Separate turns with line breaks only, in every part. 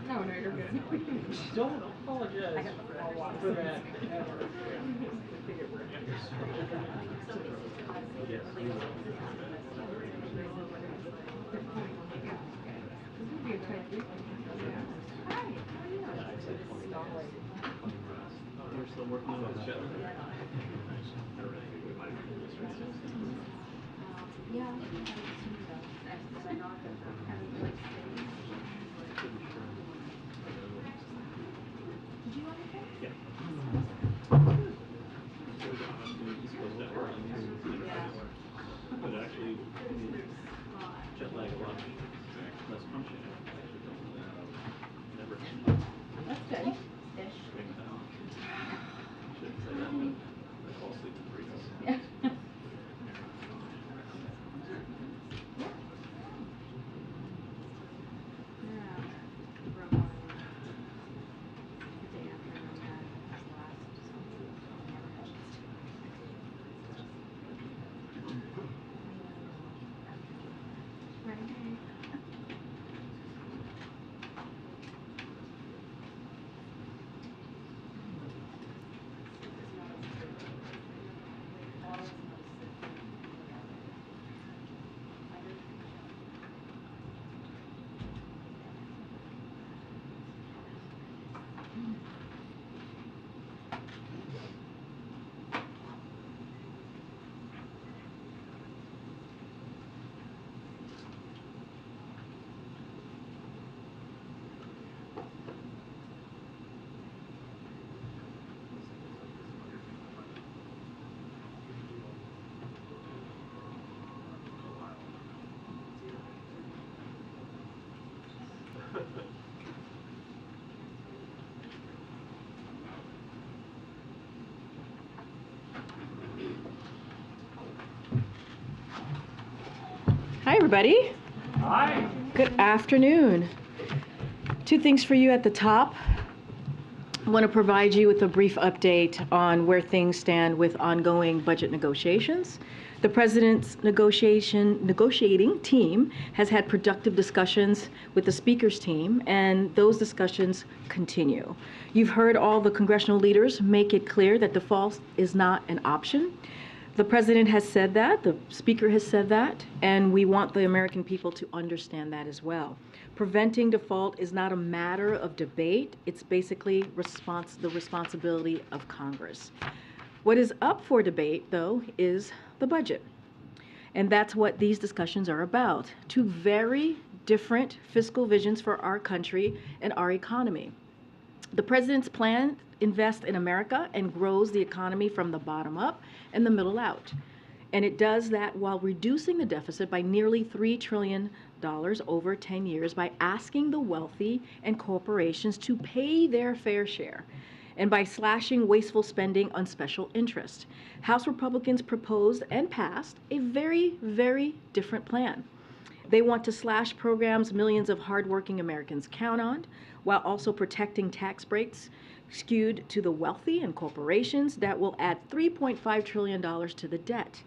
No, no, you're good.
Don't apologize for that. Yes. You're still working on this show?
Yeah. Did you want to
Yeah. But actually, jet lag a lot less functioning. Never.
That's good.
Shouldn't say that, but I fall asleep in 3 minutes.
Yeah.
Hi, everybody.
Hi.
Good afternoon. 2 things for you at the top. I want to provide you with a brief update on where things stand with ongoing budget negotiations. The President's negotiating team has had productive discussions with the Speaker's team, and those discussions continue. You've heard all the congressional leaders make it clear that default is not an option. The President has said that, the Speaker has said that, and we want the American people to understand that as well. Preventing default is not a matter of debate, it's basically the responsibility of Congress. What is up for debate, though, is the budget. And that's what these discussions are about. 2 very different fiscal visions for our country and our economy. The President's plan invests in America and grows the economy from the bottom up and the middle out. And it does that while reducing the deficit by nearly $3 trillion over 10 years by asking the wealthy and corporations to pay their fair share and by slashing wasteful spending on special interest. House Republicans proposed and passed a very, very different plan. They want to slash programs millions of hardworking Americans count on, while also protecting tax breaks skewed to the wealthy and corporations that will add $3.5 trillion to the debt.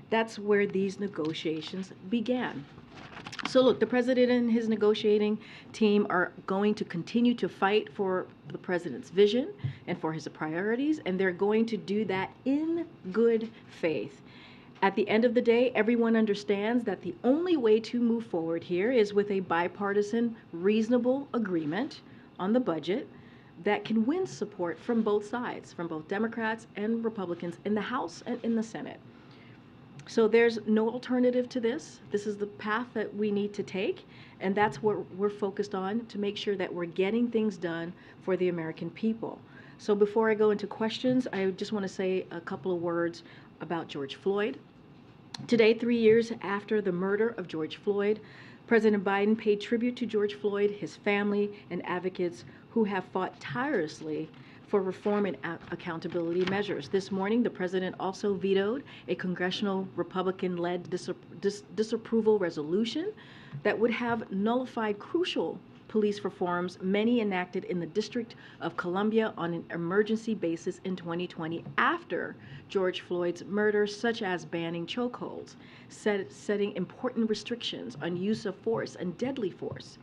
That's where these negotiations began. So look, the President and his negotiating team are going to continue to fight for the President's vision and for his priorities, and they're going to do that in good faith. At the end of the day, everyone understands that the only way to move forward here is with a bipartisan, reasonable agreement on the budget that can win support from both sides, from both Democrats and Republicans in the House and in the Senate. So there's no alternative to this. This is the path that we need to take, and that's what we're focused on to make sure that we're getting things done for the American people. So before I go into questions, I just want to say a couple of words about George Floyd. Today, 3 years after the murder of George Floyd, President Biden paid tribute to George Floyd, his family, and advocates who have fought tirelessly for reform and accountability measures. This morning, the President also vetoed a congressional Republican-led disapproval resolution that would have nullified crucial police reforms, many enacted in the District of Columbia on an emergency basis in 2020 after George Floyd's murder, such as banning chokeholds, setting important restrictions on use of force and deadly force,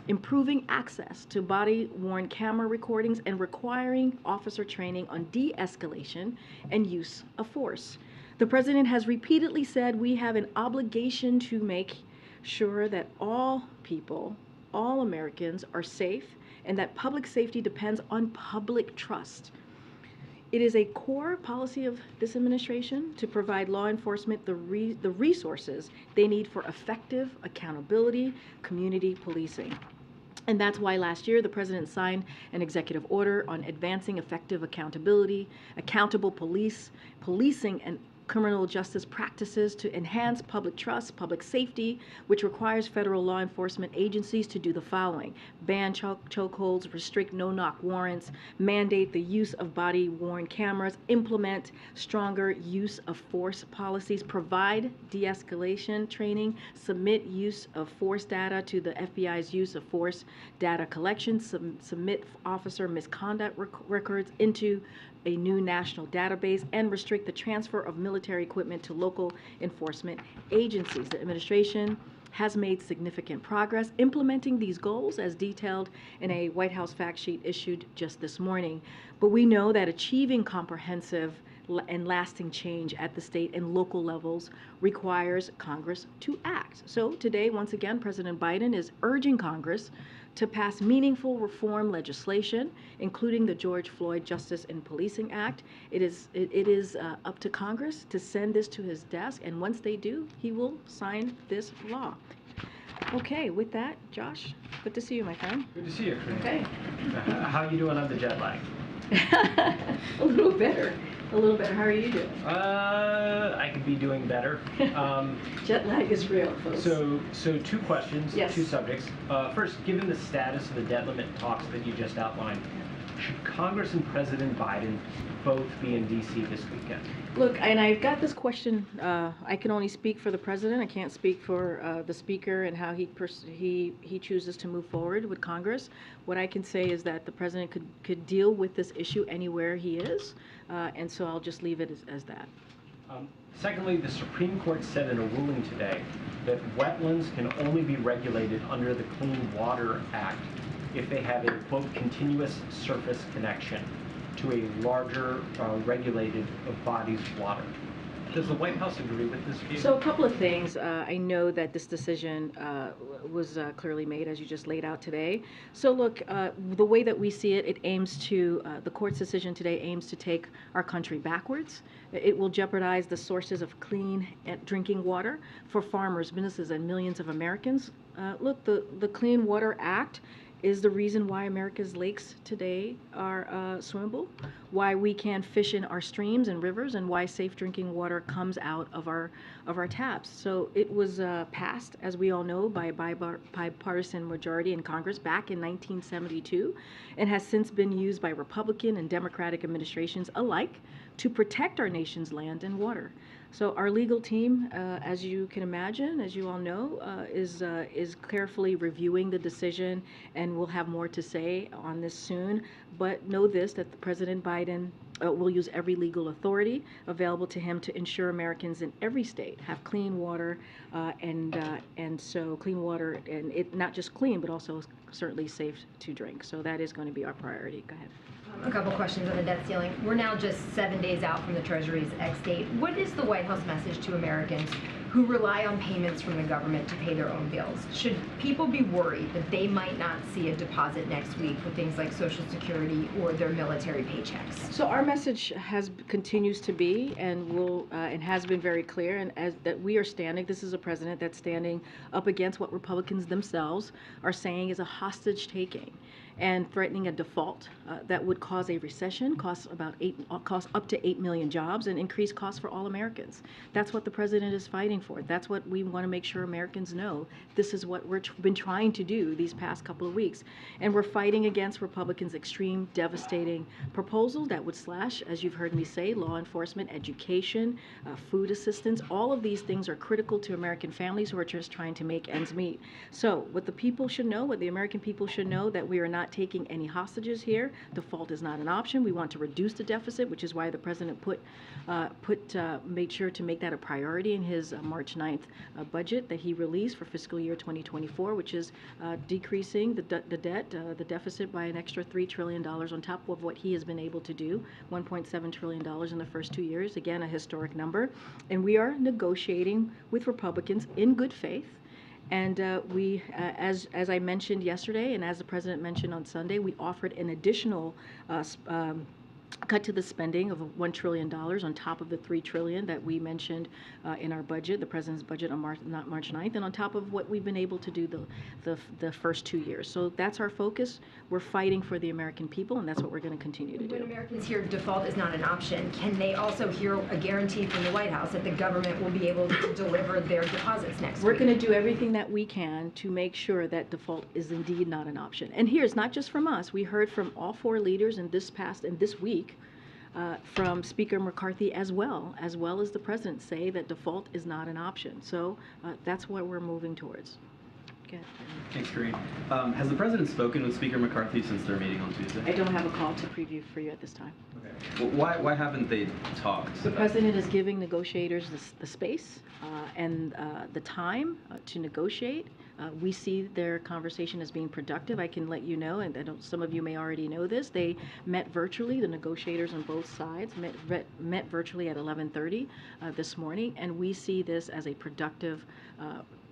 improving access to body-worn camera recordings, and requiring officer training on de-escalation and use of force. The president has repeatedly said we have an obligation to make sure that all people, all Americans, are safe and that public safety depends on public trust. It is a core policy of this administration to provide law enforcement the resources they need for effective accountability, community policing. And that's why last year the president signed an executive order on advancing effective accountability, accountable policing, and criminal justice practices to enhance public trust, public safety, which requires federal law enforcement agencies to do the following: ban chokeholds, restrict no-knock warrants, mandate the use of body-worn cameras, implement stronger use of force policies, provide de-escalation training, submit use of force data to the FBI's use of force data collection, submit officer misconduct records into a new national database, and restrict the transfer of military equipment to local enforcement agencies. The administration has made significant progress implementing these goals as detailed in a White House fact sheet issued just this morning. But we know that achieving comprehensive and lasting change at the state and local levels requires Congress to act. So today, once again, President Biden is urging Congress to pass meaningful reform legislation, including the George Floyd Justice in Policing Act. It is up to Congress to send this to his desk, and once they do, he will sign this law. Okay, with that, Josh, good to see you, my friend.
Good to see you, Karine.
Okay.
How you doing on the jet lag?
A little better. A little better. How are you doing?
I could be doing better.
Jet lag is real, folks.
So two questions,
Yes.
two subjects. First, given the status of the debt limit talks that you just outlined, should Congress and President Biden both be in D.C. this weekend?
Look, and I've got this question. I can only speak for the president. I can't speak for the speaker and how he chooses to move forward with Congress. What I can say is that the president could deal with this issue anywhere he is, and so I'll just leave it as that.
Secondly, the Supreme Court said in a ruling today that wetlands can only be regulated under the Clean Water Act if they have a, quote, continuous surface connection to a larger regulated body's water. Does the White House agree with this view?
So a couple of things. I know that this decision was clearly made, as you just laid out today. So look, the way that we see it, it aims to, the court's decision today aims to take our country backwards. It will jeopardize the sources of clean drinking water for farmers, businesses, and millions of Americans. Look, the Clean Water Act is the reason why America's lakes today are swimmable, why we can fish in our streams and rivers, and why safe drinking water comes out of our taps. So it was passed, as we all know, by a bipartisan majority in Congress back in 1972, and has since been used by Republican and Democratic administrations alike to protect our nation's land and water. So our legal team, as you can imagine, as you all know, is carefully reviewing the decision, and we'll have more to say on this soon. But know this, that President Biden will use every legal authority available to him to ensure Americans in every state have clean water, and so clean water, and it not just clean, but also certainly safe to drink. So that is going to be our priority. Go ahead.
A couple questions on the debt ceiling. We're now just 7 days out from the Treasury's X date. What is the White House message to Americans who rely on payments from the government to pay their own bills? Should people be worried that they might not see a deposit next week for things like Social Security or their military paychecks?
So our message continues to be and has been very clear, and as that we are standing. This is a president that's standing up against what Republicans themselves are saying is a hostage taking. and threatening a default that would cause a recession, cost up to 8 million jobs, and increase costs for all Americans. That's what the president is fighting for. That's what we want to make sure Americans know. This is what we've been trying to do these past couple of weeks. And we're fighting against Republicans' extreme, devastating proposal that would slash, as you've heard me say, law enforcement, education, food assistance. All of these things are critical to American families who are just trying to make ends meet. So what the people should know, what the American people should know, that we are not taking any hostages here. Default is not an option. We want to reduce the deficit, which is why the president made sure to make that a priority in his March 9th budget that he released for fiscal year 2024, which is decreasing the deficit by an extra $3 trillion on top of what he has been able to do, $1.7 trillion in the first 2 years, again, a historic number. And we are negotiating with Republicans in good faith. And as I mentioned yesterday, and as the president mentioned on Sunday, we offered an additional cut to the spending of $1 trillion on top of the $3 trillion that we mentioned in our budget, the president's budget on March 9th, and on top of what we've been able to do the first 2 years. So that's our focus. We're fighting for the American people, and that's what we're going to continue to do.
When Americans hear default is not an option, can they also hear a guarantee from the White House that the government will be able to deliver their deposits next week?
We're going to do everything that we can to make sure that default is indeed not an option. And here's not just from us. We heard from all four leaders in this week, from Speaker McCarthy as well as the president, say that default is not an option. So that's what we're moving towards. Good.
Thanks, Karine. Has the president spoken with Speaker McCarthy since their meeting on Tuesday?
I don't have a call to preview for you at this time.
Okay. Well, why haven't they talked?
The president is giving negotiators the space and the time to negotiate. We see their conversation as being productive. I can let you know, and some of you may already know this, they met virtually. The negotiators on both sides met virtually at 11:30 this morning, and we see this as a productive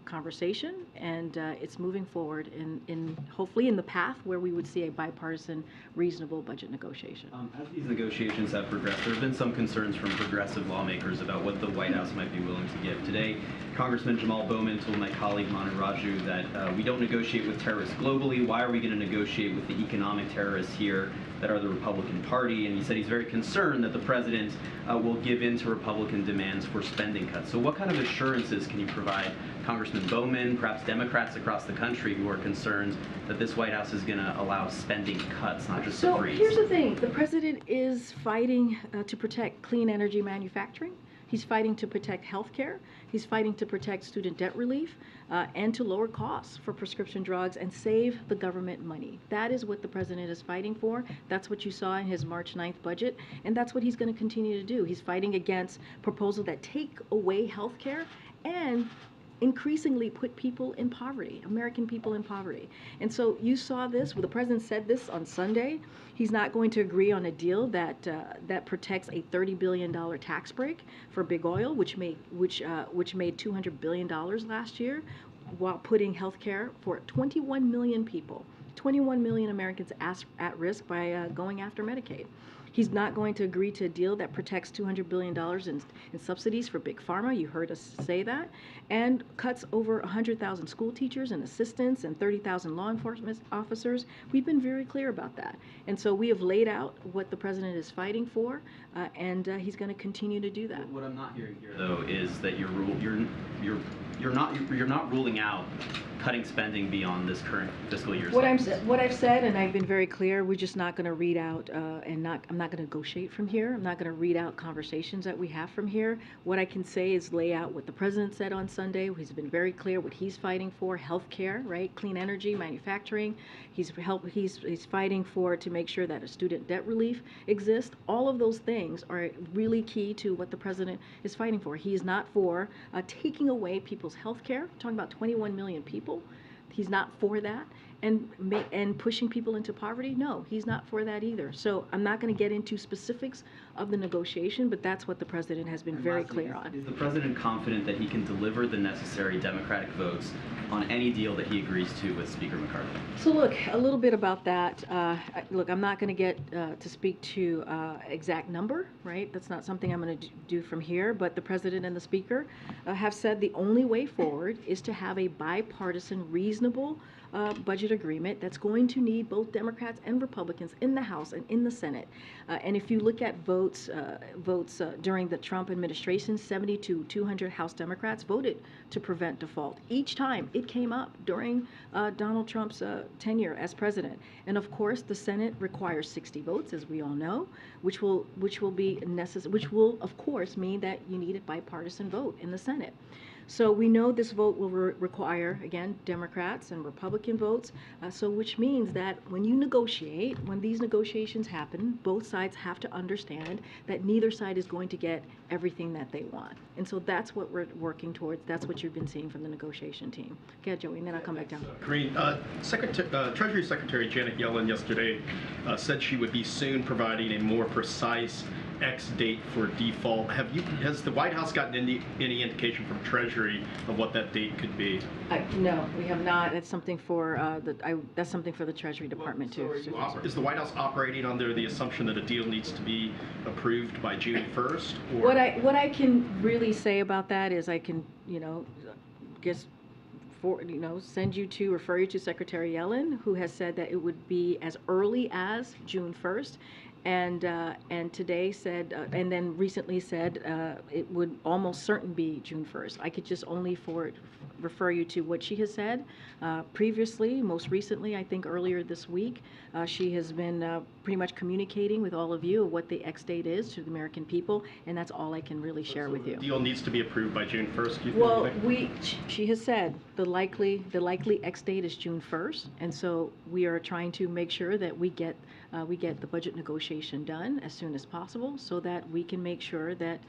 conversation, and it's moving forward in hopefully in the path where we would see a bipartisan, reasonable budget negotiation.
As these negotiations have progressed, there have been some concerns from progressive lawmakers about what the White House might be willing to give. Today, Congressman Jamal Bowman told my colleague Manu Raju that we don't negotiate with terrorists globally. Why are we going to negotiate with the economic terrorists here that are the Republican Party? And he said he's very concerned that the president will give in to Republican demands for spending cuts. So what kind of assurances can you provide Congressman Bowman, perhaps Democrats across the country who are concerned that this White House is going to allow spending cuts, not just a freeze?
So here's the thing. The president is fighting to protect clean energy manufacturing. He's fighting to protect health care. He's fighting to protect student debt relief and to lower costs for prescription drugs and save the government money. That is what the president is fighting for. That's what you saw in his March 9th budget, and that's what he's going to continue to do. He's fighting against proposals that take away health care and increasingly put people in poverty, American people in poverty. And so you saw this, well, the president said this on Sunday. He's not going to agree on a deal that protects a $30 billion tax break for big oil, which made $200 billion last year, while putting health care for 21 million people, 21 million Americans at risk by going after Medicaid. He's not going to agree to a deal that protects $200 billion in subsidies for big pharma. You heard us say that. And cuts over 100,000 school teachers and assistants and 30,000 law enforcement officers. We've been very clear about that. And so we have laid out what the president is fighting for, and he's going to continue to do that.
What I'm not hearing here, though, is that you're not ruling out cutting spending beyond this current fiscal year.
What I've said, and I've been very clear, we're just not going to read out I'm not going to negotiate from here. I'm not going to read out conversations that we have from here. What I can say is lay out what the president said on Sunday. He's been very clear what he's fighting for: health care, right, clean energy, manufacturing. He's fighting for to make sure that a student debt relief exists. All of those things are really key to what the president is fighting for. He is not for taking away people's health care. We're talking about 21 million people. He's not for that. And pushing people into poverty? No, he's not for that either. So I'm not going to get into specifics of the negotiation, but that's what the president has been very clear on.
Is the president confident that he can deliver the necessary Democratic votes on any deal that he agrees to with Speaker McCarthy?
So look, a little bit about that. Look, I'm not going to get to speak to exact number, right? That's not something I'm going to do from here, but the president and the speaker have said the only way forward is to have a bipartisan, reasonable budget agreement that's going to need both Democrats and Republicans in the House and in the Senate. And if you look at votes during the Trump administration, 70 to 200 House Democrats voted to prevent default. Each time it came up during Donald Trump's tenure as president. And of course, the Senate requires 60 votes, as we all know, which will be necessary, which will of course mean that you need a bipartisan vote in the Senate. So we know this vote will require, again, Democrats and Republican votes, so which means that when you negotiate, when these negotiations happen, both sides have to understand that neither side is going to get everything that they want. And so that's what we're working towards. That's what you've been seeing from the negotiation team. Okay, Joey, and then I'll come back down.
Karine, Treasury Secretary Janet Yellen yesterday said she would be soon providing a more precise X date for default. Has the White House gotten any indication from Treasury of what that date could be?
No, we have not. That's something for that's something for the Treasury Department too.
Is the White House operating under the assumption that a deal needs to be approved by June 1st? Or?
What I can really say about that is I can refer you to Secretary Yellen, who has said that it would be as early as June 1st. And today said, and then recently said it would almost certain be June 1st. I could just only refer you to what she has said previously, most recently, I think earlier this week. She has been pretty much communicating with all of you what the X date is to the American people, and that's all I can really share with you.
The deal needs to be approved by June 1st, do you think?
Well, she has said the likely X date is June 1st, and so we are trying to make sure that we get the budget negotiation done as soon as possible so that we can make sure that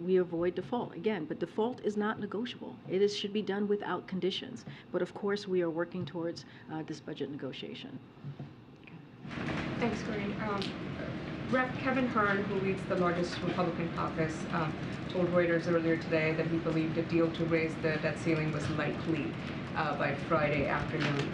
we avoid default. Again, but default is not negotiable. It should be done without conditions. But of course, we are working towards this budget negotiation.
Thanks, Karine. Rep. Kevin Hern, who leads the largest Republican caucus, told Reuters earlier today that he believed a deal to raise the debt ceiling was likely by Friday afternoon.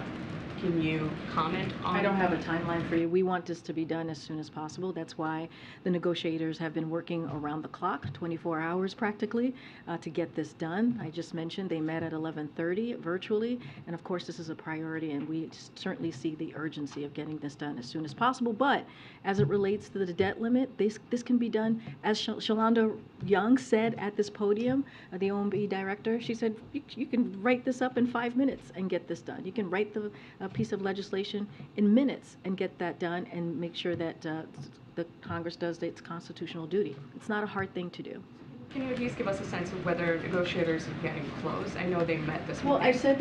Can you comment on?
I don't have a timeline for you. We want this to be done as soon as possible. That's why the negotiators have been working around the clock, 24 hours practically, to get this done. I just mentioned they met at 11:30 virtually, and of course this is a priority, and we certainly see the urgency of getting this done as soon as possible. But as it relates to the debt limit, this can be done, as Shalonda Young said at this podium, the OMB director. She said you can write this up in 5 minutes and get this done. You can write the piece of legislation in minutes and get that done and make sure that the Congress does its constitutional duty. It's not a hard thing to do.
Can you at least give us a sense of whether negotiators are getting close? I know they met this
Well,
weekend.
I said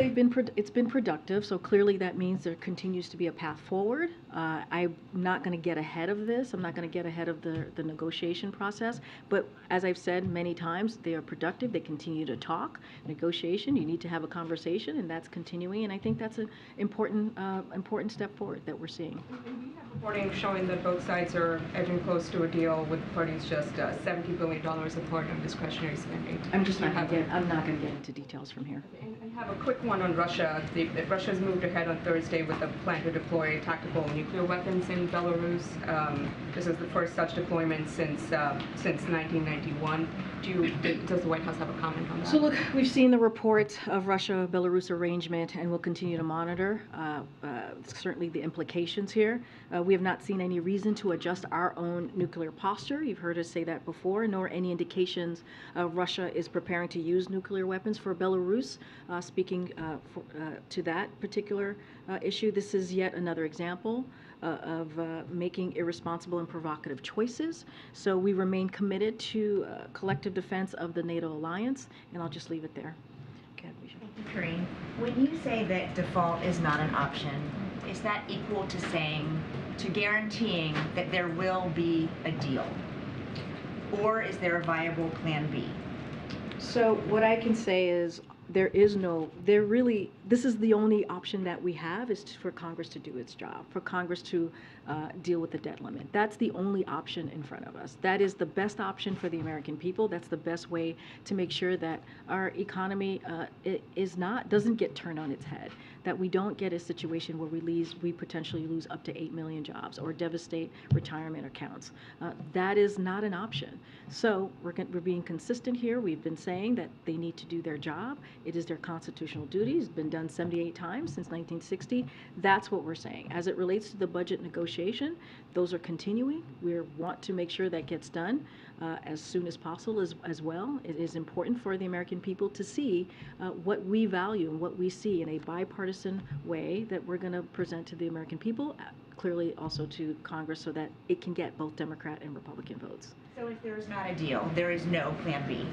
it's been productive, so clearly that means there continues to be a path forward. I'm not going to get ahead of this. I'm not going to get ahead of the negotiation process. But as I've said many times, they are productive. They continue to talk. Negotiation, you need to have a conversation, and that's continuing. And I think that's an important step forward that we're seeing.
We have reporting showing that both sides are edging close to a deal with parties just $70 billion apart on discretionary spending.
I'm not going to get into details from here.
And I have a quick one on Russia. Russia's moved ahead on Thursday with a plan to deploy tactical nuclear weapons in Belarus. This is the first such deployment since 1991. Does the White House have a comment on that?
So look, we've seen the reports of Russia-Belarus arrangement, and we'll continue to monitor certainly the implications here. We have not seen any reason to adjust our own nuclear posture. You've heard us say that before, nor any indications Russia is preparing to use nuclear weapons for Belarus. Speaking to that particular issue, this is yet another example of making irresponsible and provocative choices. So we remain committed to collective defense of the NATO alliance, and I'll just leave it there. Okay,
Karine, when you say that default is not an option, is that equal to guaranteeing that there will be a deal? Or is there a viable plan B?
So what I can say is this is the only option that we have is for Congress to do its job, for Congress to deal with the debt limit. That's the only option in front of us. That is the best option for the American people. That's the best way to make sure that our economy doesn't get turned on its head, that we don't get a situation where we potentially lose up to 8 million jobs or devastate retirement accounts. That is not an option. So we're being consistent here. We've been saying that they need to do their job. It is their constitutional duty. It's been done 78 times since 1960. That's what we're saying. As it relates to the budget negotiation, those are continuing. We want to make sure that gets done as soon as possible as well. It is important for the American people to see what we value and what we see in a bipartisan way that we're going to present to the American people, clearly also to Congress, so that it can get both Democrat and Republican votes.
So if there is not a deal, there is no plan B?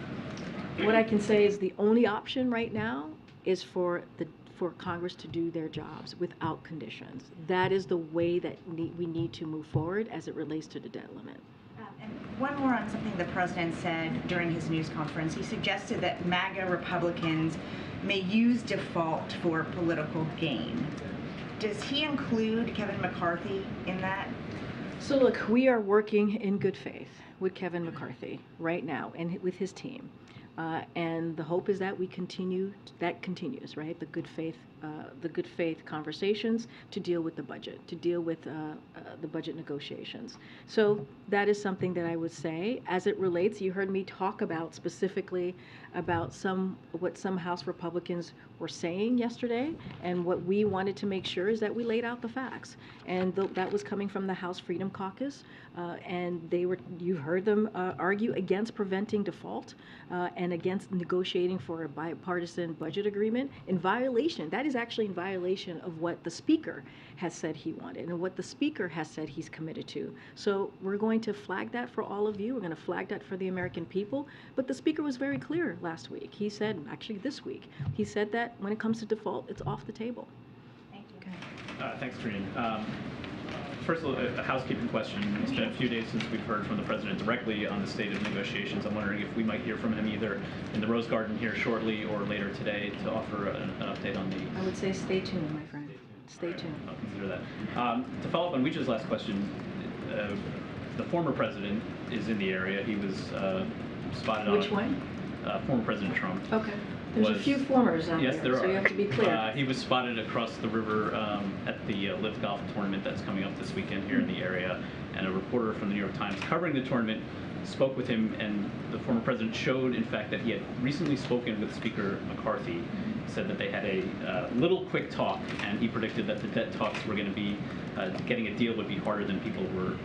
What I can say is the only option right now is for Congress to do their jobs without conditions. That is the way that we need to move forward as it relates to the debt limit.
And one more on something the president said during his news conference. He suggested that MAGA Republicans may use default for political gain. Does he include Kevin McCarthy in that?
So look, we are working in good faith with Kevin McCarthy right now and with his team. And the hope is that that continues, right? The good faith conversations to deal with the budget, to deal with the budget negotiations. So that is something that I would say. As it relates, you heard me talk about specifically about what some House Republicans were saying yesterday, and what we wanted to make sure is that we laid out the facts. And that was coming from the House Freedom Caucus, and you heard them argue against preventing default and against negotiating for a bipartisan budget agreement that is actually in violation of what the Speaker has said he wanted and what the Speaker has said he's committed to. So we're going to flag that for all of you. We're going to flag that for the American people. But the Speaker was very clear last week. He said, actually this week, he said that when it comes to default, it's off the table.
Thank you.
Okay.
Thanks, Karine. First of all, a housekeeping question. It's been a few days since we've heard from the president directly on the state of negotiations. I'm wondering if we might hear from him either in the Rose Garden here shortly or later today to offer an update on the...
I would say stay tuned, my friend. Stay tuned.
I'll consider that. To follow up on Weech's last question, the former president is in the area. He was spotted on...
Which one?
Former President Trump.
Okay. There's a few formers out
yes,
there, so you have to be clear.
He was spotted across the river at the Live Golf tournament that's coming up this weekend here in the area, and a reporter from the New York Times covering the tournament spoke with him, and the former president showed, in fact, that he had recently spoken with Speaker McCarthy, said that they had a little quick talk, and he predicted that the debt talks were going to be, getting a deal would be harder than people were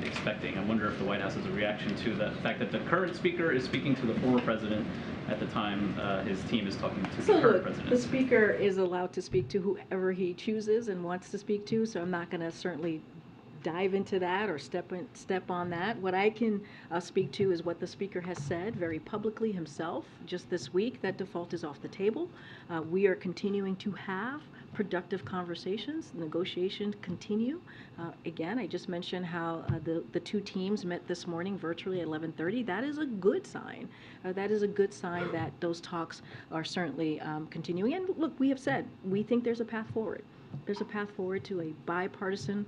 expecting. I wonder if the White House has a reaction to the fact that the current speaker is speaking to the former president at the time his team is talking to the current president.
The speaker is allowed to speak to whoever he chooses and wants to speak to, so I'm not going to certainly dive into that or step on that. What I can speak to is what the speaker has said very publicly himself just this week, that default is off the table. We are continuing to have productive conversations. Negotiations continue. Again, I just mentioned how the two teams met this morning virtually at 11:30. That is a good sign. That is a good sign that those talks are certainly continuing. And look, we have said we think there's a path forward. There's a path forward to a bipartisan,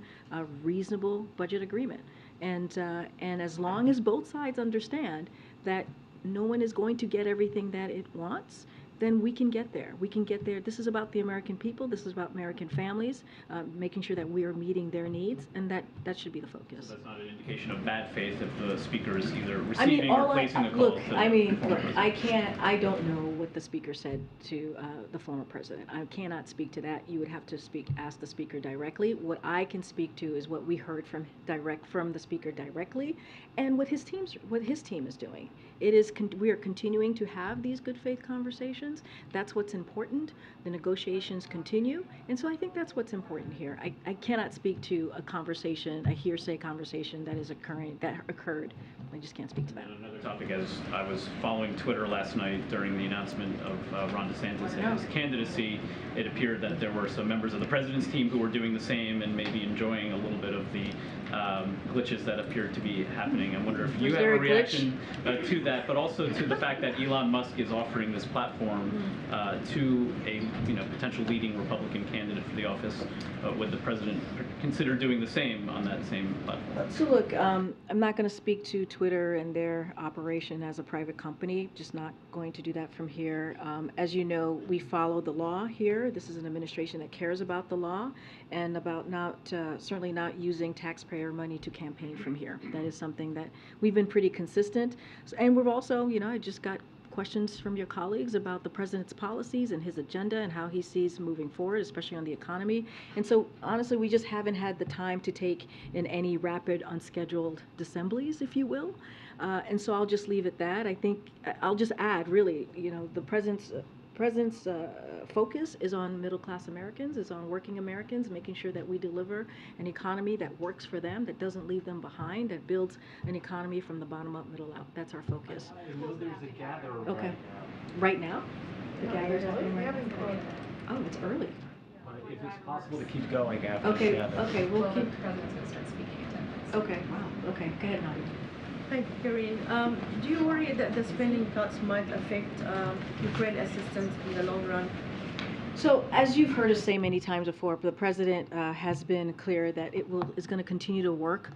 reasonable budget agreement. And as long as both sides understand that no one is going to get everything that it wants, then we can get there. We can get there. This is about the American people. This is about American families, making sure that we are meeting their needs, and that should be the focus.
So that's not an indication of bad faith if the speaker is either receiving or placing a call.
Look, I don't know what the speaker said to the former president. I cannot speak to that. You would have to ask the speaker directly. What I can speak to is what we heard from the speaker directly, and what his team is doing. We are continuing to have these good faith conversations. That's what's important. The negotiations continue, and so I think that's what's important here. I cannot speak to a hearsay conversation that occurred. I just can't speak to that.
And another topic, as I was following Twitter last night during the announcement of Ron DeSantis and his candidacy, it appeared that there were some members of the president's team who were doing the same and maybe enjoying a little bit of the glitches that appear to be happening. I wonder if you
Was
have
there
a
a glitch?
reaction to that, but also to the fact that Elon Musk is offering this platform to a potential leading Republican candidate for the office. Would the president consider doing the same on that same platform?
So look, I'm not going to speak to Twitter and their operation as a private company, just not going to do that from here. As you know, we follow the law here. This is an administration that cares about the law and about certainly not using taxpayer money to campaign from here. That is something that we've been pretty consistent. And we've also, I just got questions from your colleagues about the president's policies and his agenda and how he sees moving forward, especially on the economy. And so honestly, we just haven't had the time to take in any rapid, unscheduled assemblies, if you will. And so I'll just leave it that. I think I'll just add, really, the president's focus is on middle-class Americans, is on working Americans, making sure that we deliver an economy that works for them, that doesn't leave them behind, that builds an economy from the bottom up, middle out. That's our focus.
I know there's a gather
Okay.
right
Right now? The gather's happening right now? Oh, it's early.
now. If it's possible to keep going after the
Okay,
gather.
okay, we'll
Well, the
keep,
president's going to start speaking in 10 minutes.
okay, wow, okay, go ahead, Nadia.
Thank you, Karine. Do you worry that the spending cuts might affect Ukraine assistance in the long run?
So, as you've heard us say many times before, the president has been clear that is going to continue to work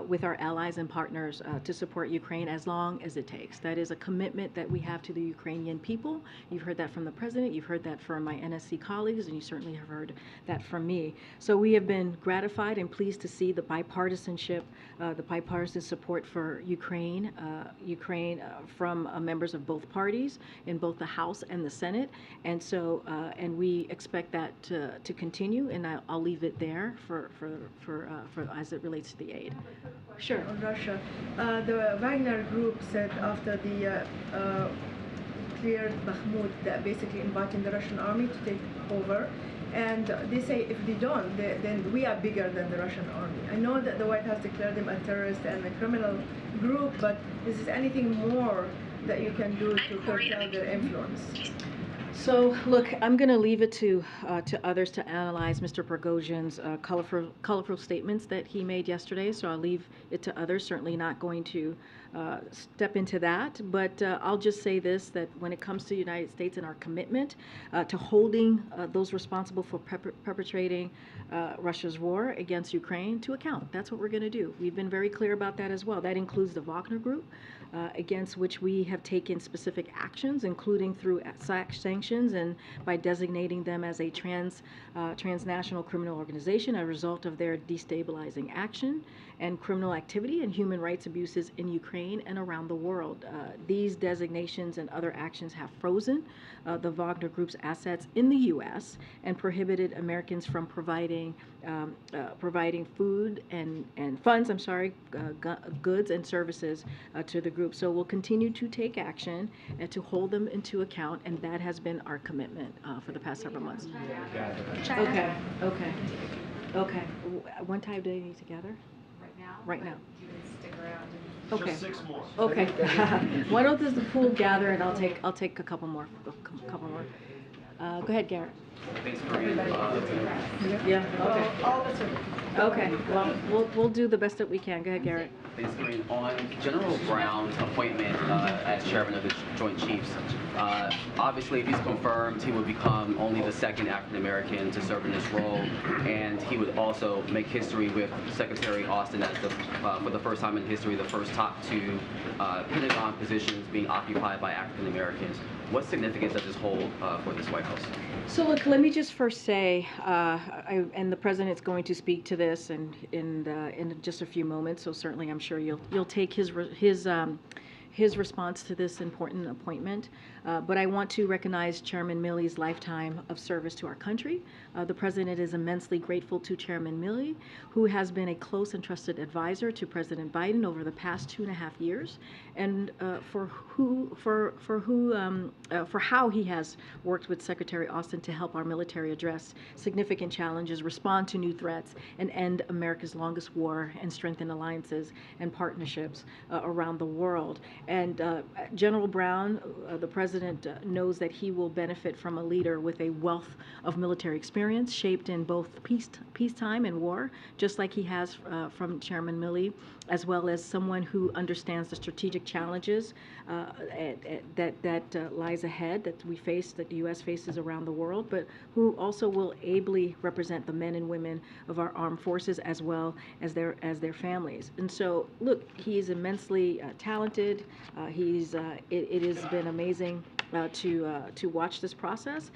with our allies and partners to support Ukraine as long as it takes. That is a commitment that we have to the Ukrainian people. You've heard that from the president, you've heard that from my NSC colleagues, and you certainly have heard that from me. So we have been gratified and pleased to see the bipartisanship, the bipartisan support for Ukraine, from members of both parties in both the House and the Senate. And so, and we expect that to continue, and I'll leave it there for as it relates to the aid. Sure.
On Russia, the Wagner group said after the cleared Bakhmut that basically inviting the Russian army to take over, and they say if they don't, then we are bigger than the Russian army. I know that the White House declared them a terrorist and a criminal group, but is there anything more that you can do to curtail their influence?
So, look, I'm going to leave it to others to analyze Mr. Prigozhin's colorful statements that he made yesterday. So I'll leave it to others. Certainly not going to step into that. But I'll just say this: that when it comes to the United States and our commitment to holding those responsible for perpetrating Russia's war against Ukraine to account, that's what we're going to do. We've been very clear about that as well. That includes the Wagner Group, against which we have taken specific actions, including through sanctions and by designating them as a transnational criminal organization as a result of their destabilizing action and criminal activity and human rights abuses in Ukraine and around the world. These designations and other actions have frozen the Wagner Group's assets in the U.S. and prohibited Americans from providing food and funds, goods and services to the group. So we'll continue to take action and to hold them into account, and that has been our commitment for the past several months. Okay. One time do they need to gather? Right now.
You can stick around.
Okay.
Just 6 more.
Okay. Why don't does the pool gather, and I'll take a couple more. Go ahead, Garrett.
Thanks, Karine.
Yeah. Okay. Okay. Well, we'll do the best that we can. Go ahead, Garrett.
Thanks, Karine. On General Brown's appointment as chairman of the Joint Chiefs, obviously, if he's confirmed, he would become only the second African American to serve in this role, and he would also make history with Secretary Austin as for the first time in history, the first top 2 Pentagon positions being occupied by African Americans. What significance does this hold for this White House?
So look, let me just first say, and the president's going to speak to this in just a few moments. So certainly, I'm sure you'll take his response to this important appointment. But I want to recognize Chairman Milley's lifetime of service to our country. The President is immensely grateful to Chairman Milley, who has been a close and trusted advisor to President Biden over the past 2.5 years, and for how he has worked with Secretary Austin to help our military address significant challenges, respond to new threats, and end America's longest war, and strengthen alliances and partnerships around the world. And General Brown, the president, knows that he will benefit from a leader with a wealth of military experience shaped in both peacetime and war, just like he has from Chairman Milley, as well as someone who understands the strategic challenges that lies ahead that we face, that the U.S. faces around the world, but who also will ably represent the men and women of our armed forces as well as their families. And so, look, he's immensely talented. It has been amazing to watch this process.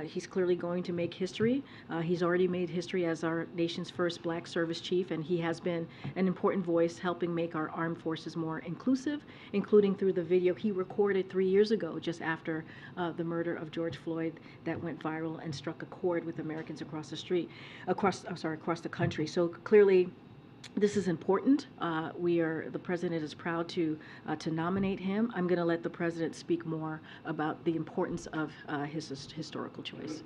He's clearly going to make history. He's already made history as our nation's first black service chief, and he has been an important voice helping make our armed forces more inclusive, including through the video he recorded 3 years ago, just after the murder of George Floyd, that went viral and struck a chord with Americans across the country. So clearly, this is important. The president is proud to nominate him. I'm going to let the president speak more about the importance of his historical choice.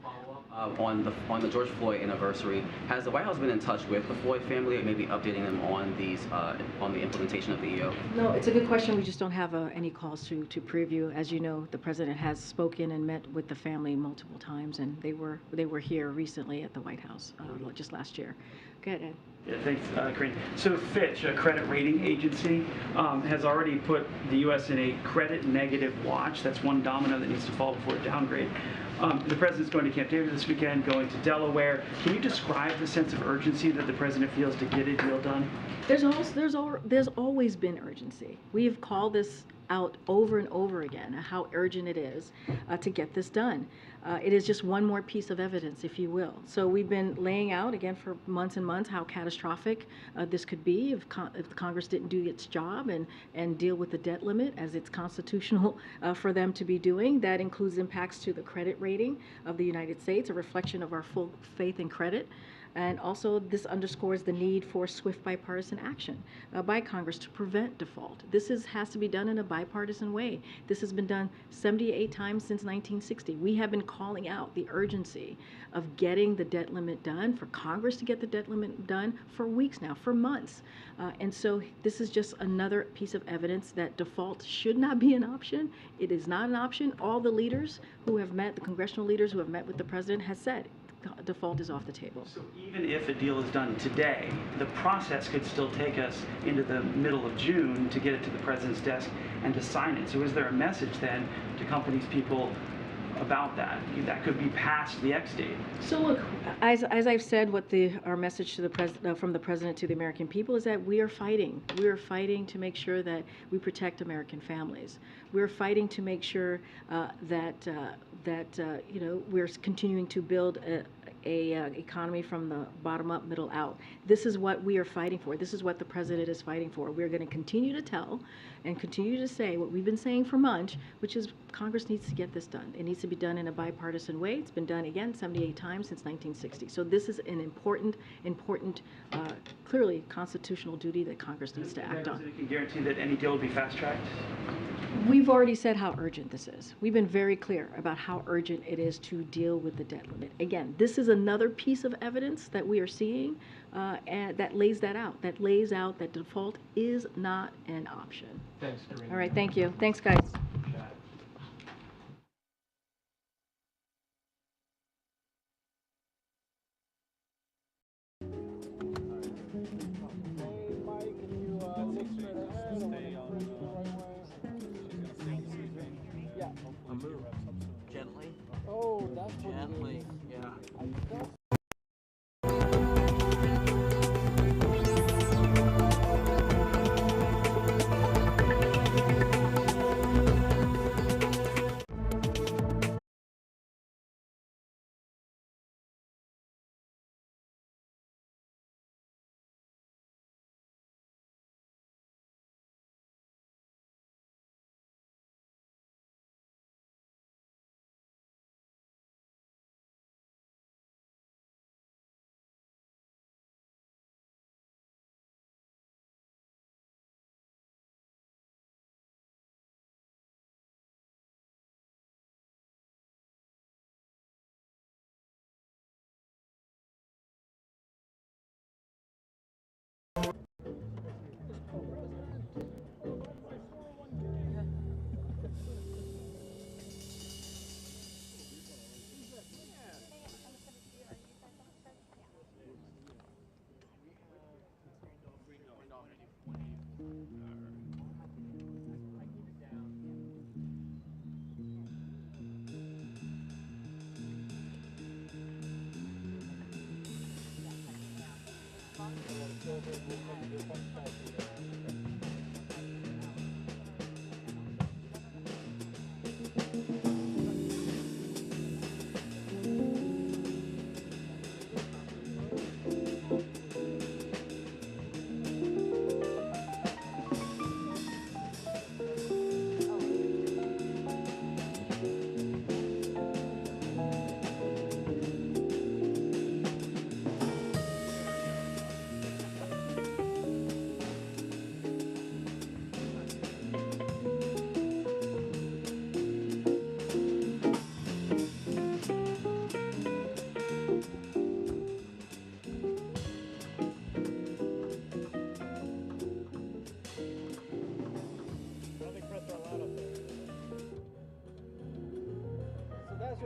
On the George Floyd anniversary, has the White House been in touch with the Floyd family, and maybe updating them on the implementation of the EO?
No, it's a good question. We just don't have any calls to preview. As you know, the president has spoken and met with the family multiple times, and they were here recently at the White House just last year. Go ahead, Ed.
Yeah, thanks, Karine. So Fitch, a credit rating agency, has already put the U.S. in a credit negative watch. That's one domino that needs to fall before a downgrade. The president's going to Camp David this weekend, going to Delaware. Can you describe the sense of urgency that the president feels to get a deal done?
There's always been urgency. We have called this out over and over again, how urgent it is to get this done. It is just one more piece of evidence, if you will. So we've been laying out, again, for months and months, how catastrophic this could be if the Congress didn't do its job and deal with the debt limit, as it's constitutional for them to be doing. That includes impacts to the credit rating of the United States, a reflection of our full faith in credit. And also, this underscores the need for swift bipartisan action by Congress to prevent default. This has to be done in a bipartisan way. This has been done 78 times since 1960. We have been calling out the urgency of getting the debt limit done, for Congress to get the debt limit done for weeks now, for months. And so this is just another piece of evidence that default should not be an option. It is not an option. All the leaders who have met, the congressional leaders who have met with the president, has said default is off the table.
So even if a deal is done today, the process could still take us into the middle of June to get it to the president's desk and to sign it. So is there a message then to companies, people, about that? That could be past the X date.
So look, as I've said, our message to the from the president to the American people is that we are fighting. We are fighting to make sure that we protect American families. We're fighting to make sure that we're continuing to build a economy from the bottom up, middle out. This is what we are fighting for. This is what the president is fighting for. We're going to continue to tell and continue to say what we've been saying for months, which is Congress needs to get this done. It needs to be done in a bipartisan way. It's been done, again, 78 times since 1960. So this is an important, clearly constitutional duty that Congress needs to act on.
You can guarantee that any deal will be fast-tracked?
We've already said how urgent this is. We've been very clear about how urgent it is to deal with the debt limit. Again, this is another piece of evidence that we are seeing and that lays that out, that default is not an option.
Thanks, Karine.
All right, thank you. Thanks, guys.
Gently. Oh, that's gently. Yeah.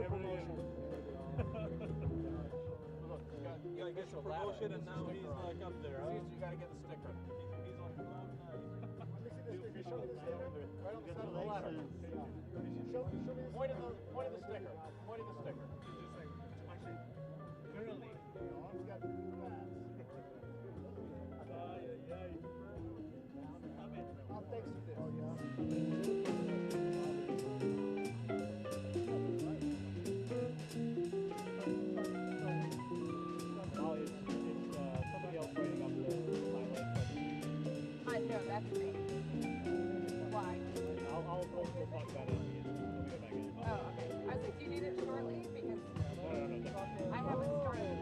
promotion. Look, you gotta get your promotion, and now he's like up there. Huh? You gotta get the sticker. He's on cloud nine. Let me see the sticker. Show me the sticker. Right on the side of the ladder. Show me the point of the sticker. Point of the sticker. Just like actually, literally. Arms got too fast. I'll text you this. Oh yeah.
No, that's me. Why?
We'll talk about it when we get back in.
Oh, okay. I was like, do you need it shortly? Because
No.
I haven't started.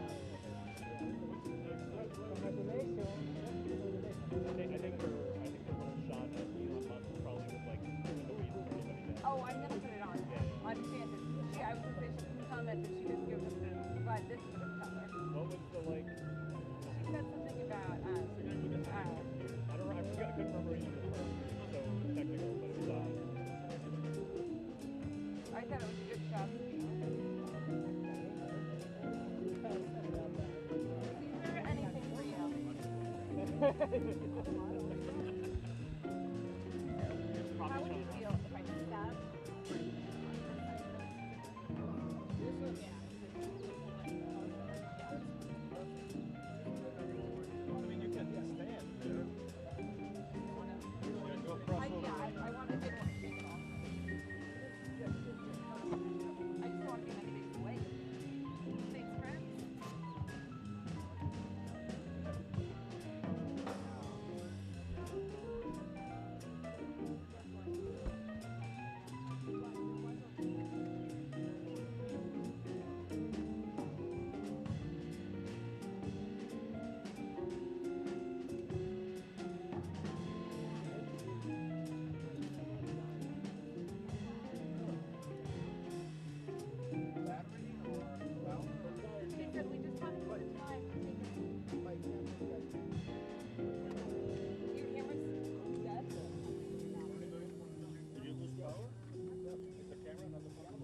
I think for one shot at Elon Musk probably was like the reason for everybody to.
Oh, I'm gonna put it on. On Fantasy. She, I was gonna say she didn't comment that she didn't give us this, but this is gonna tell her.
What was the like?
She said something about
I forgot. I couldn't remember either the term. So technical, but it was.
I thought it was a good shot. Is there anything for you? How would you feel if I stabbed?
I mean, you can stand there.
I want to get one shake off. I just want to be like a away. Thanks, friends.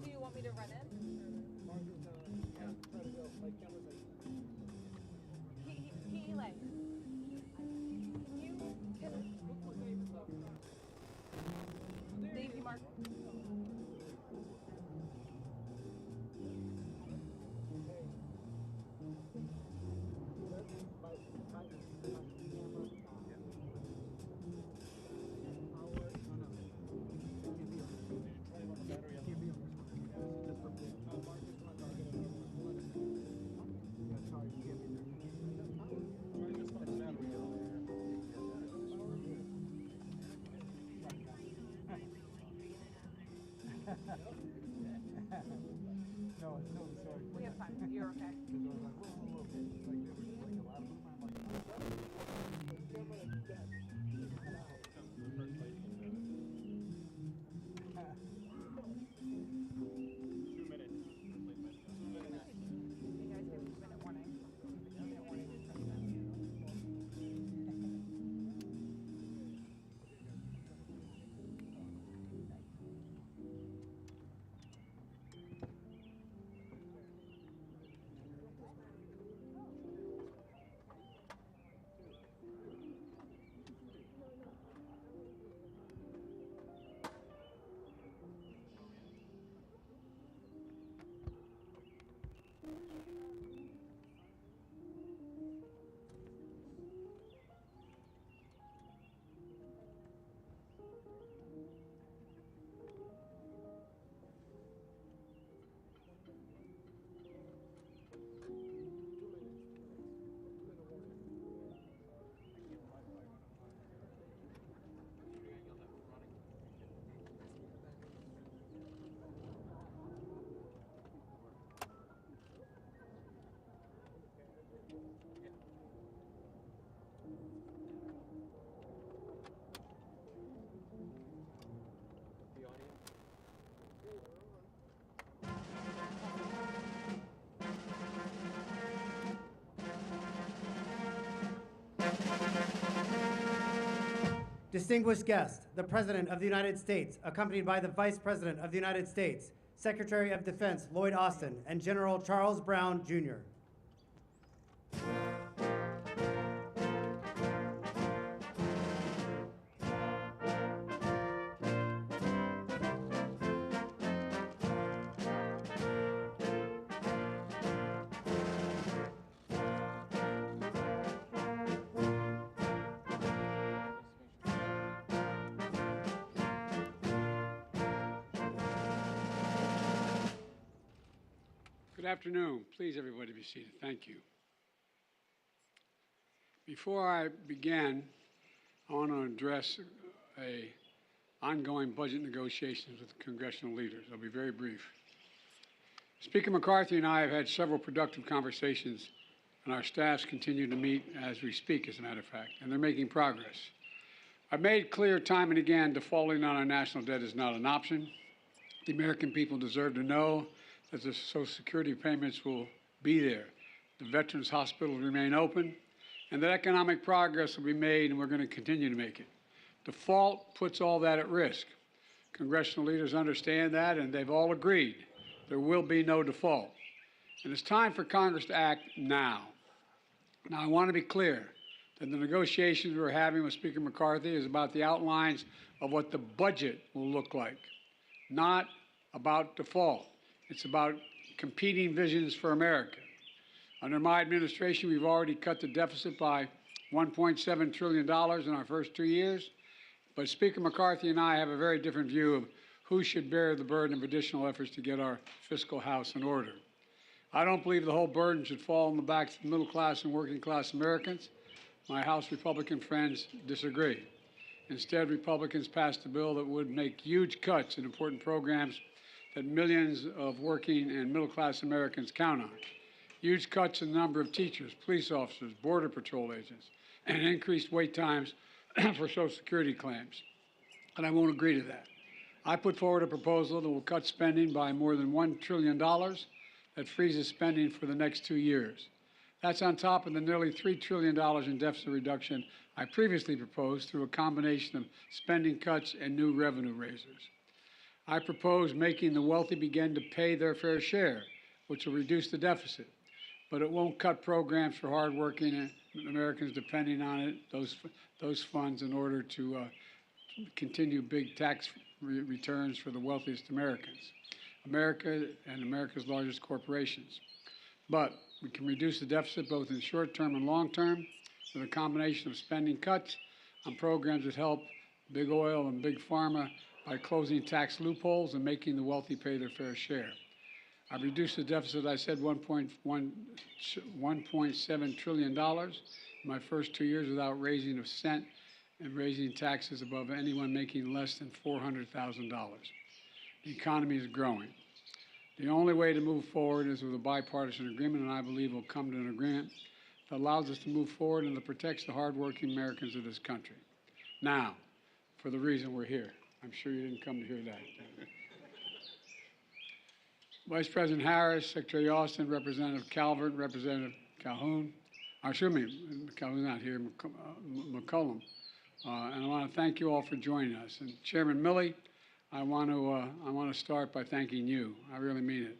Do you want me to run in? He like, thank you, Mark.
No, sorry.
We have time. You're okay.
Distinguished guest, the President of the United States, accompanied by the Vice President of the United States, Secretary of Defense Lloyd Austin, and General Charles Brown, Jr.
Good afternoon. Please, everybody, be seated. Thank you. Before I begin, I want to address ongoing budget negotiations with congressional leaders. I'll be very brief. Speaker McCarthy and I have had several productive conversations, and our staffs continue to meet as we speak, as a matter of fact, and they're making progress. I've made clear time and again defaulting on our national debt is not an option. The American people deserve to know that the Social Security payments will be there, the veterans' hospitals remain open, and that economic progress will be made, and we're going to continue to make it. Default puts all that at risk. Congressional leaders understand that, and they've all agreed there will be no default. And it's time for Congress to act now. Now, I want to be clear that the negotiations we're having with Speaker McCarthy is about the outlines of what the budget will look like, not about default. It's about competing visions for America. Under my administration, we've already cut the deficit by $1.7 trillion in our first 2 years. But Speaker McCarthy and I have a very different view of who should bear the burden of additional efforts to get our fiscal house in order. I don't believe the whole burden should fall on the backs of middle class and working class Americans. My House Republican friends disagree. Instead, Republicans passed a bill that would make huge cuts in important programs that millions of working and middle-class Americans count on. Huge cuts in the number of teachers, police officers, Border Patrol agents, and increased wait times for Social Security claims. And I won't agree to that. I put forward a proposal that will cut spending by more than $1 trillion that freezes spending for the next 2 years. That's on top of the nearly $3 trillion in deficit reduction I previously proposed through a combination of spending cuts and new revenue raisers. I propose making the wealthy begin to pay their fair share, which will reduce the deficit, but it won't cut programs for hardworking Americans depending on it, those funds in order to continue big tax returns for the wealthiest Americans, America and America's largest corporations. But we can reduce the deficit both in short term and long term with a combination of spending cuts on programs that help big oil and big pharma by closing tax loopholes and making the wealthy pay their fair share. I've reduced the deficit, I said, $1.7 trillion in my first 2 years without raising a cent and raising taxes above anyone making less than $400,000. The economy is growing. The only way to move forward is with a bipartisan agreement, and I believe we'll come to an agreement that allows us to move forward and that protects the hardworking Americans of this country. Now, for the reason we're here. I'm sure you didn't come to hear that. Vice President Harris, Secretary Austin, Representative Calvert, Representative Calhoun, Calhoun's not here, McCollum. And I want to thank you all for joining us. And Chairman Milley, I want to start by thanking you. I really mean it,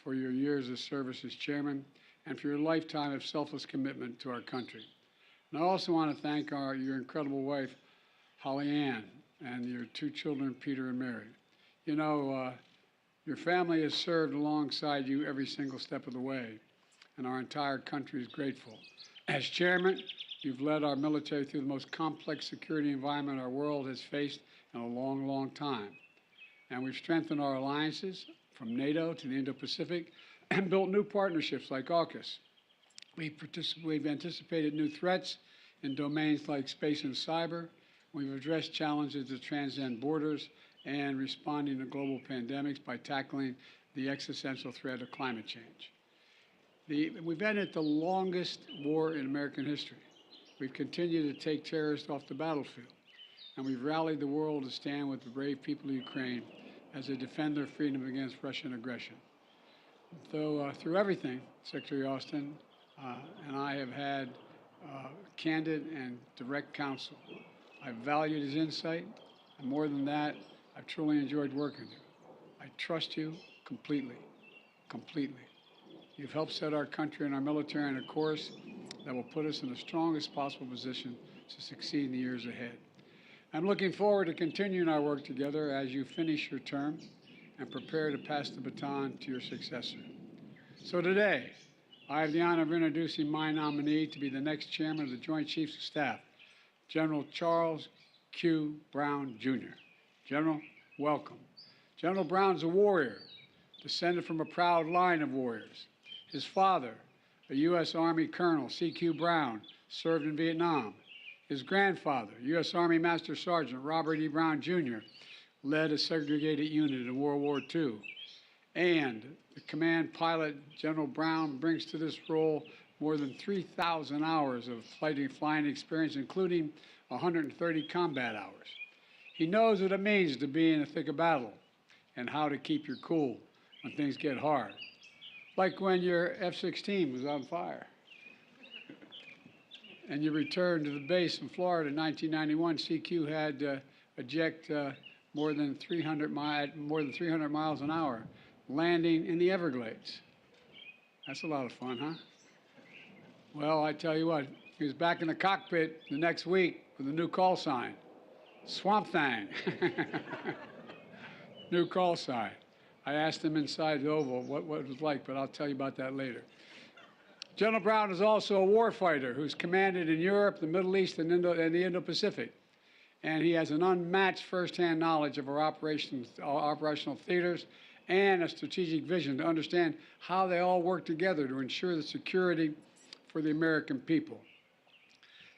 for your years of service as chairman and for your lifetime of selfless commitment to our country. And I also want to thank your incredible wife, Holly Ann, and your 2 children, Peter and Mary. You know, your family has served alongside you every single step of the way, and our entire country is grateful. As chairman, you've led our military through the most complex security environment our world has faced in a long, long time. And we've strengthened our alliances from NATO to the Indo-Pacific and built new partnerships like AUKUS. We've anticipated new threats in domains like space and cyber. We've addressed challenges that transcend borders and responding to global pandemics by tackling the existential threat of climate change. We've ended the longest war in American history. We've continued to take terrorists off the battlefield, and we've rallied the world to stand with the brave people of Ukraine as they defend their freedom against Russian aggression. So through everything, Secretary Austin and I have had candid and direct counsel. I've valued his insight, and more than that, I've truly enjoyed working with you. I trust you, completely. Completely. You've helped set our country and our military on a course that will put us in the strongest possible position to succeed in the years ahead. I'm looking forward to continuing our work together as you finish your term and prepare to pass the baton to your successor. So today, I have the honor of introducing my nominee to be the next chairman of the Joint Chiefs of Staff, General Charles Q. Brown, Jr. General, welcome. General Brown's a warrior, descended from a proud line of warriors. His father, a U.S. Army Colonel, C.Q. Brown, served in Vietnam. His grandfather, U.S. Army Master Sergeant Robert E. Brown, Jr., led a segregated unit in World War II. And the command pilot, General Brown, brings to this role more than 3,000 hours of flying experience, including 130 combat hours. He knows what it means to be in the thick of battle and how to keep your cool when things get hard. Like when your F-16 was on fire and you returned to the base in Florida in 1991. CQ had to eject more than 300 miles an hour, landing in the Everglades. That's a lot of fun, huh? Well, I tell you what, he was back in the cockpit the next week with a new call sign, Swamp Thing. New call sign. I asked him inside the Oval what it was like, but I'll tell you about that later. General Brown is also a warfighter who's commanded in Europe, the Middle East, and the Indo-Pacific. And he has an unmatched firsthand knowledge of our operational theaters and a strategic vision to understand how they all work together to ensure the security for the American people.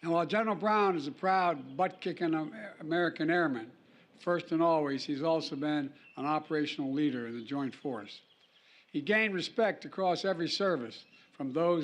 And while General Brown is a proud, butt-kicking American airman, first and always, he's also been an operational leader in the Joint Force. He gained respect across every service from those